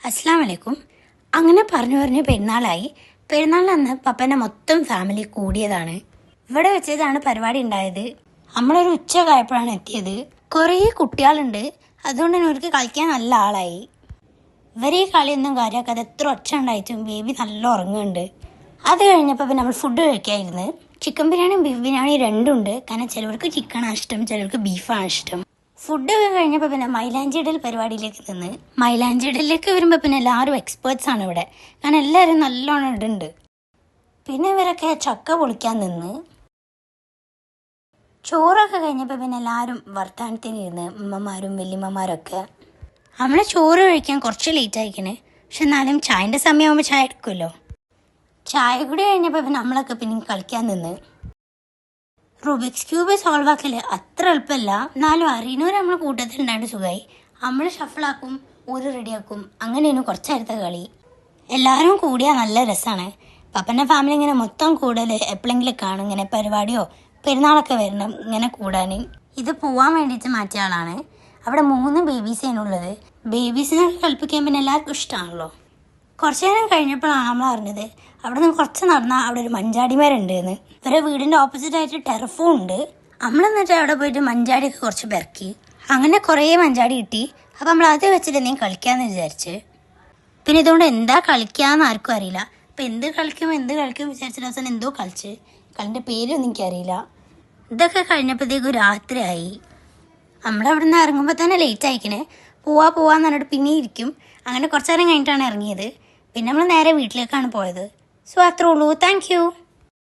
അസ്സാം വലൈക്കും. അങ്ങനെ പറഞ്ഞു പെരുന്നാളായി. പെരുന്നാളിനന്ന് പപ്പൻ്റെ മൊത്തം ഫാമിലി കൂടിയതാണ്. ഇവിടെ വെച്ചതാണ് പരിപാടി ഉണ്ടായത്. നമ്മളൊരു ഉച്ച കായപ്പോഴാണ് എത്തിയത്. കുറേ കുട്ടികളുണ്ട്, അതുകൊണ്ട് തന്നെ അവർക്ക് കളിക്കാൻ നല്ല ആളായി. ഇവരെ ഈ കളിയൊന്നും കാര്യമാക്കാതെ എത്ര ഒച്ച ഉണ്ടായിട്ടും ബേബി നല്ല ഉറങ്ങുന്നുണ്ട്. അത് കഴിഞ്ഞപ്പോൾ പിന്നെ നമ്മൾ ഫുഡ് കഴിക്കായിരുന്നു. ചിക്കൻ ബിരിയാണിയും ബീഫ് ബിരിയാണി രണ്ടുണ്ട്. കാരണം ചിലവർക്ക് ചിക്കനാണ് ഇഷ്ടം, ചിലവർക്ക് ബീഫാണ് ഇഷ്ടം. ഫുഡൊക്കെ കഴിഞ്ഞപ്പോൾ പിന്നെ മൈലാഞ്ചി ഇടൽ പരിപാടിയിലേക്ക് നിന്ന്. മൈലാഞ്ചി ഇടലിലേക്ക് വരുമ്പോൾ പിന്നെ എല്ലാവരും എക്സ്പേർട്സ് ആണ് ഇവിടെ, കാരണം എല്ലാവരും നല്ലോണം ഇടുന്നുണ്ട്. പിന്നെ ഇവരൊക്കെ ചക്ക പൊളിക്കാൻ നിന്ന്. ചോറൊക്കെ കഴിഞ്ഞപ്പോൾ പിന്നെ എല്ലാവരും വർത്തമാനത്തിന് ഇരുന്ന്, ഉമ്മമാരും വല്യമ്മമാരൊക്കെ. നമ്മൾ ചോറ് കഴിക്കാൻ കുറച്ച് ലേറ്റ് ആയിക്കണേ, പക്ഷെ എന്നാലും ചായൻ്റെ സമയമാകുമ്പോൾ ചായ എടുക്കുമല്ലോ. ചായ കൂടി കഴിഞ്ഞപ്പോൾ പിന്നെ നമ്മളൊക്കെ പിന്നെ കളിക്കാൻ നിന്ന്. റുബിക്സ് ക്യൂബ് സോൾവ് ആക്കൽ അത്ര എളുപ്പമല്ല, എന്നാലും അറിയുന്നവർ നമ്മളെ കൂട്ടത്തിൽ ഉണ്ടായിട്ട് സുഖമായി. നമ്മൾ ഷഫിളാക്കും, ഊര് റെഡിയാക്കും, അങ്ങനെയാണ് കുറച്ച് നേരത്തെ കളി. എല്ലാവരും കൂടിയാൽ നല്ല രസമാണ്. പപ്പൻ്റെ ഫാമിലി ഇങ്ങനെ മൊത്തം കൂടൽ എപ്പോഴെങ്കിലും കാണും, ഇങ്ങനെ പരിപാടിയോ പെരുന്നാളൊക്കെ വരണം ഇങ്ങനെ കൂടാൻ. ഇത് പോവാൻ വേണ്ടിയിട്ട് മാറ്റിയ ആളാണ്. അവിടെ 3 ബേബീസാണുള്ളത്. ബേബീസിനൊക്കെ കളിപ്പിക്കാൻ പിന്നെ എല്ലാവർക്കും ഇഷ്ടമാണല്ലോ. കുറച്ച് നേരം കഴിഞ്ഞപ്പോഴാണ് നമ്മൾ അറിഞ്ഞത് അവിടെ നിന്ന് കുറച്ച് നടന്നാൽ അവിടെ ഒരു മഞ്ചാടിമരമുണ്ട് എന്ന്. ഇവരെ വീടിൻ്റെ ഓപ്പോസിറ്റായിട്ട് ടെറഫും ഉണ്ട്. നമ്മൾ എന്നിട്ട് അവിടെ പോയിട്ട് മഞ്ചാടിയൊക്കെ കുറച്ച് പെറുക്കി. അങ്ങനെ കുറേ മഞ്ചാടി കിട്ടി. അപ്പോൾ നമ്മൾ അത് വെച്ചിട്ട് എന്തെങ്കിലും കളിക്കാമെന്ന് വിചാരിച്ച്. പിന്നെ ഇതുകൊണ്ട് എന്താ കളിക്കാമെന്ന് ആർക്കും അറിയില്ല. അപ്പോൾ എന്ത് കളിക്കും വിചാരിച്ച ദിവസം എന്തോ കളിച്ച്, കളിൻ്റെ പേരൊന്നും എനിക്കറിയില്ല. ഇതൊക്കെ കഴിഞ്ഞപ്പോഴത്തേക്കും രാത്രിയായി. നമ്മളവിടെ നിന്ന് ഇറങ്ങുമ്പോൾ തന്നെ ലേറ്റ് ആയിക്കണേ. പോവാന്ന് പറഞ്ഞിട്ട് പിന്നെ ഇരിക്കും. അങ്ങനെ കുറച്ച് നേരം കഴിഞ്ഞിട്ടാണ് ഇറങ്ങിയത്. പിന്നെ നമ്മൾ നേരെ വീട്ടിലേക്കാണ് പോയത്. സോ അത്രേ ഉള്ളൂ. Thank you.